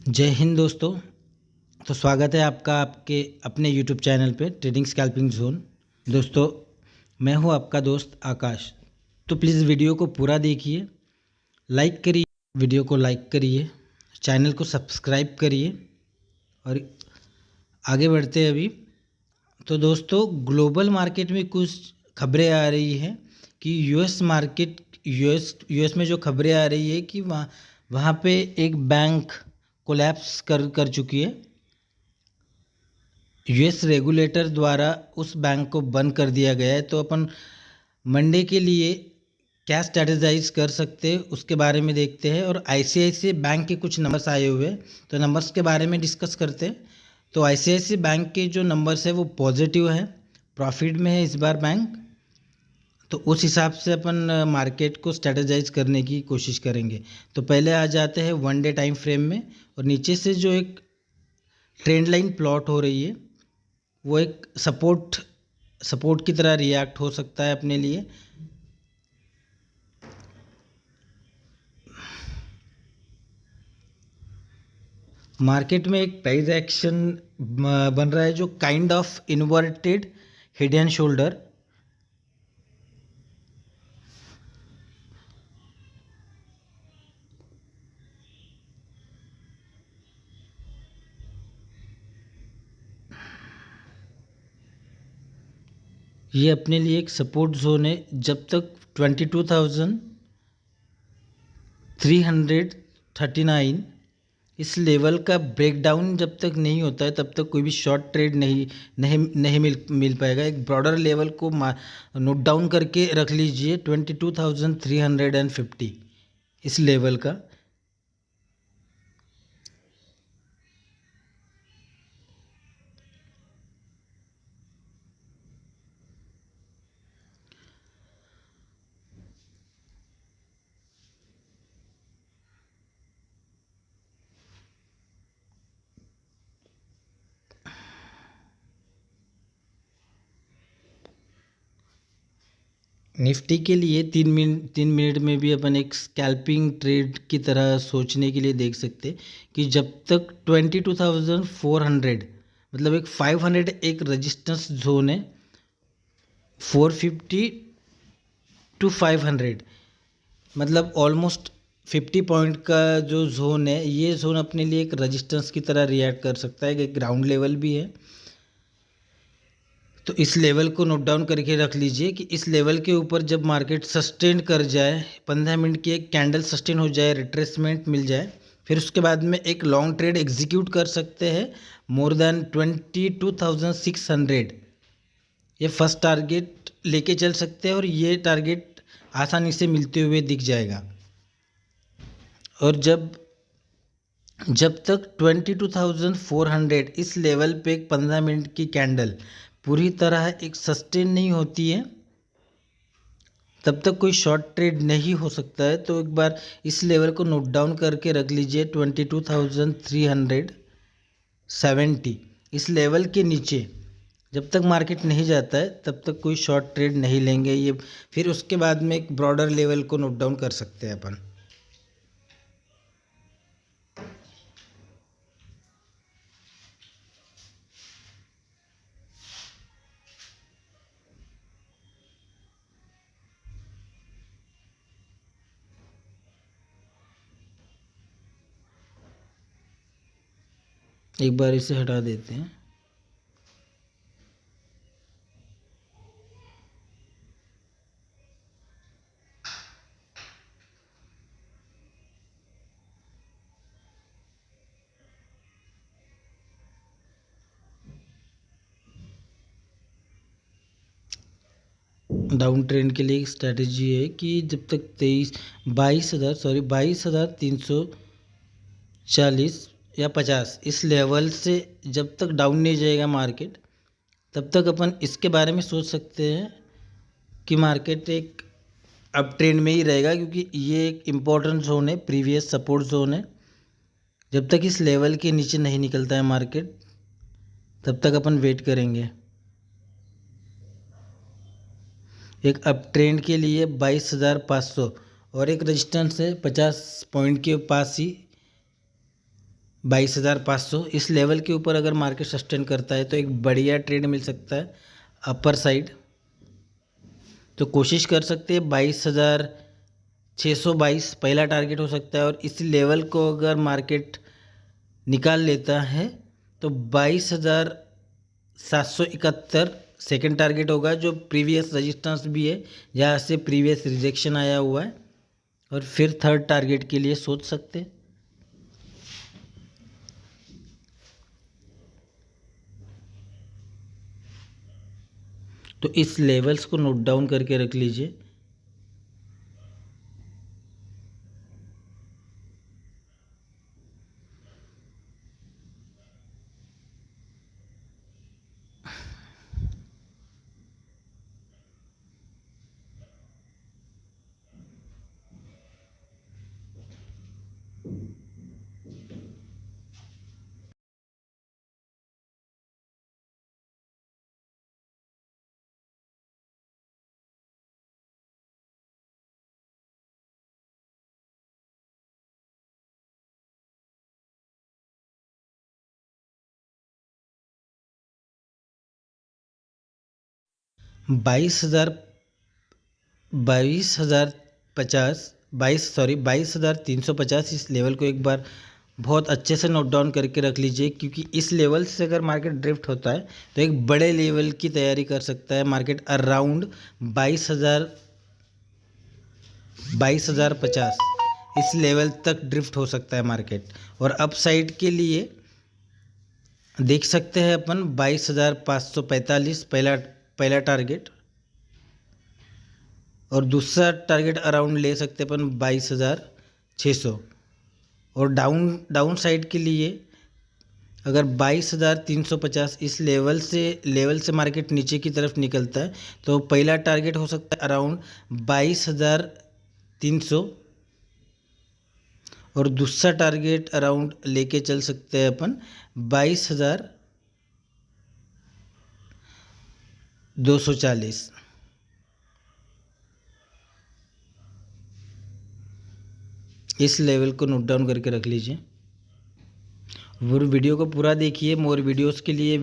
जय हिंद दोस्तों। तो स्वागत है आपका आपके अपने यूट्यूब चैनल पे ट्रेडिंग स्कैल्पिंग जोन। दोस्तों, मैं हूं आपका दोस्त आकाश। तो प्लीज़ वीडियो को पूरा देखिए, लाइक करिए, वीडियो को लाइक करिए, चैनल को सब्सक्राइब करिए और आगे बढ़ते हैं अभी। तो दोस्तों, ग्लोबल मार्केट में कुछ खबरें आ रही हैं कि यूएस में जो खबरें आ रही है कि वहाँ पे एक बैंक कोलैप्स कर चुकी है। यूएस रेगुलेटर द्वारा उस बैंक को बंद कर दिया गया है। तो अपन मंडे के लिए क्या स्ट्रैटेजाइज कर सकते हैं उसके बारे में देखते हैं। और आईसीआईसीआई बैंक के कुछ नंबर्स आए हुए हैं, तो नंबर्स के बारे में डिस्कस करते हैं। तो आईसीआईसीआई बैंक के जो नंबर्स है वो पॉजिटिव है, प्रॉफिट में है इस बार बैंक। तो उस हिसाब से अपन मार्केट को स्ट्रैटेजाइज करने की कोशिश करेंगे। तो पहले आ जाते हैं वन डे टाइम फ्रेम में, और नीचे से जो एक ट्रेंड लाइन प्लॉट हो रही है वो एक सपोर्ट की तरह रिएक्ट हो सकता है अपने लिए। मार्केट में एक प्राइस एक्शन बन रहा है जो kind of inverted head and shoulder. ये अपने लिए एक सपोर्ट जोन है जब तक 22,339 इस लेवल का ब्रेकडाउन जब तक नहीं होता है तब तक कोई भी शॉर्ट ट्रेड नहीं नहीं नहीं मिल पाएगा। एक ब्रॉडर लेवल को नोट डाउन करके रख लीजिए, 22,350 इस लेवल का। निफ्टी के लिए 3 मिनट में भी अपन एक स्कैल्पिंग ट्रेड की तरह सोचने के लिए देख सकते कि जब तक 22,400 मतलब एक 500 एक रेजिस्टेंस जोन है, 450 टू 500 मतलब ऑलमोस्ट 50 पॉइंट का जो जोन है, ये जोन अपने लिए एक रेजिस्टेंस की तरह रिएक्ट कर सकता है। एक ग्राउंड लेवल भी है। तो इस लेवल को नोट डाउन करके रख लीजिए कि इस लेवल के ऊपर जब मार्केट सस्टेन कर जाए, 15 मिनट की एक कैंडल सस्टेन हो जाए, रिट्रेसमेंट मिल जाए, फिर उसके बाद में एक लॉन्ग ट्रेड एग्जीक्यूट कर सकते हैं मोर देन 22,600। ये फर्स्ट टारगेट लेके चल सकते हैं और ये टारगेट आसानी से मिलते हुए दिख जाएगा। और जब तक 22,400 इस लेवल पे एक 15 मिनट की कैंडल पूरी तरह एक सस्टेन नहीं होती है तब तक कोई शॉर्ट ट्रेड नहीं हो सकता है। तो एक बार इस लेवल को नोट डाउन करके रख लीजिए, 22,370 इस लेवल के नीचे जब तक मार्केट नहीं जाता है तब तक कोई शॉर्ट ट्रेड नहीं लेंगे ये। फिर उसके बाद में एक ब्रॉडर लेवल को नोट डाउन कर सकते हैं अपन। एक बार इसे हटा देते हैं। डाउन ट्रेंड के लिए एक स्ट्रैटेजी है कि जब तक 22,340 या 50 इस लेवल से जब तक डाउन नहीं जाएगा मार्केट, तब तक अपन इसके बारे में सोच सकते हैं कि मार्केट एक अप ट्रेंड में ही रहेगा, क्योंकि ये एक इम्पोर्टेंट जोन है, प्रीवियस सपोर्ट जोन है। जब तक इस लेवल के नीचे नहीं निकलता है मार्केट तब तक अपन वेट करेंगे। एक अप ट्रेंड के लिए 22,500 और एक रेजिस्टेंस है 50 पॉइंट के पास ही 22,500 इस लेवल के ऊपर अगर मार्केट सस्टेन करता है तो एक बढ़िया ट्रेड मिल सकता है अपर साइड। तो कोशिश कर सकते हैं 22,622 पहला टारगेट हो सकता है, और इस लेवल को अगर मार्केट निकाल लेता है तो 22,771 सेकेंड टारगेट होगा, जो प्रीवियस रजिस्टेंस भी है, जहाँ से प्रीवियस रिजेक्शन आया हुआ है। और फिर थर्ड टारगेट के लिए सोच सकते हैं। तो इस लेवल्स को नोट डाउन करके रख लीजिए। बाईस हजार 22,350 इस लेवल को एक बार बहुत अच्छे से नोट डाउन करके रख लीजिए, क्योंकि इस लेवल से अगर मार्केट ड्रिफ्ट होता है तो एक बड़े लेवल की तैयारी कर सकता है मार्केट। अराउंड 22,050 इस लेवल तक ड्रिफ्ट हो सकता है मार्केट। और अप साइड के लिए देख सकते हैं अपन 22,545 पहला टारगेट, और दूसरा टारगेट अराउंड ले सकते हैं अपन 22,600। और डाउन साइड के लिए अगर 22,350 इस लेवल से मार्केट नीचे की तरफ निकलता है तो पहला टारगेट हो सकता है अराउंड 22,300, और दूसरा टारगेट अराउंड लेके चल सकते हैं अपन 22,240। इस लेवल को नोट डाउन करके रख लीजिए। वो वीडियो को पूरा देखिए। मोर वीडियोस के लिए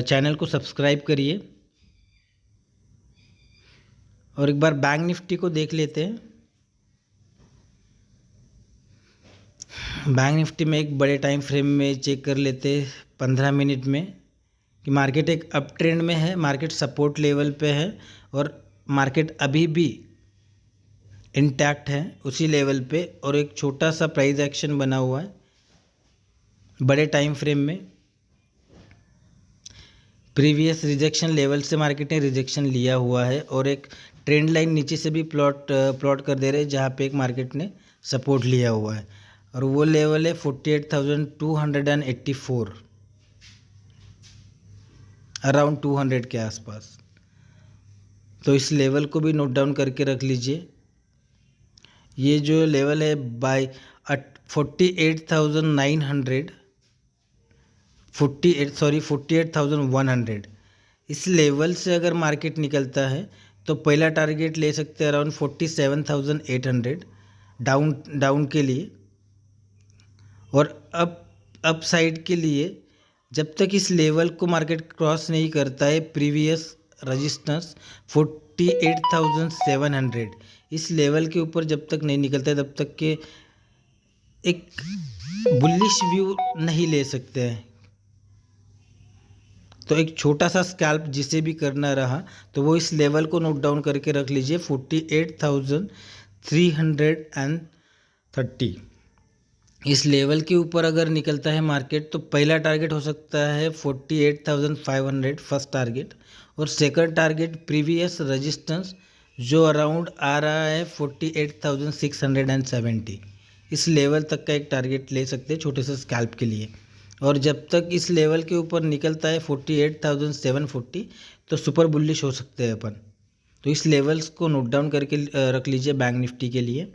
चैनल को सब्सक्राइब करिए। और एक बार बैंक निफ्टी को देख लेते हैं। बैंक निफ्टी में एक बड़े टाइम फ्रेम में चेक कर लेते हैं 15 मिनट में कि मार्केट एक अप ट्रेंड में है, मार्केट सपोर्ट लेवल पे है, और मार्केट अभी भी इंटैक्ट है उसी लेवल पे, और एक छोटा सा प्राइस एक्शन बना हुआ है बड़े टाइम फ्रेम में। प्रीवियस रिजेक्शन लेवल से मार्केट ने रिजेक्शन लिया हुआ है, और एक ट्रेंड लाइन नीचे से भी प्लॉट कर दे रहे हैं जहाँ पे एक मार्केट ने सपोर्ट लिया हुआ है, और वो लेवल है 48,284, अराउंड 200 के आसपास। तो इस लेवल को भी नोट डाउन करके रख लीजिए। ये जो लेवल है 48,100 इस लेवल से अगर मार्केट निकलता है तो पहला टारगेट ले सकते हैं अराउंड 47,800 डाउन के लिए। और अप साइड के लिए जब तक इस लेवल को मार्केट क्रॉस नहीं करता है, प्रीवियस रजिस्टेंस 48,700 इस लेवल के ऊपर जब तक नहीं निकलता है तब तक के एक बुलिश व्यू नहीं ले सकते हैं। तो एक छोटा सा स्कैल्प जिसे भी करना रहा तो वो इस लेवल को नोट डाउन करके रख लीजिए 48,330। इस लेवल के ऊपर अगर निकलता है मार्केट तो पहला टारगेट हो सकता है 48,500 फर्स्ट टारगेट, और सेकंड टारगेट प्रीवियस रजिस्टेंस जो अराउंड आ रहा है 48,670 इस लेवल तक का एक टारगेट ले सकते हैं छोटे से स्कैल्प के लिए। और जब तक इस लेवल के ऊपर निकलता है 48,740 तो सुपर बुलिश हो सकते हैं अपन। तो इस लेवल्स को नोट डाउन करके रख लीजिए बैंक निफ्टी के लिए।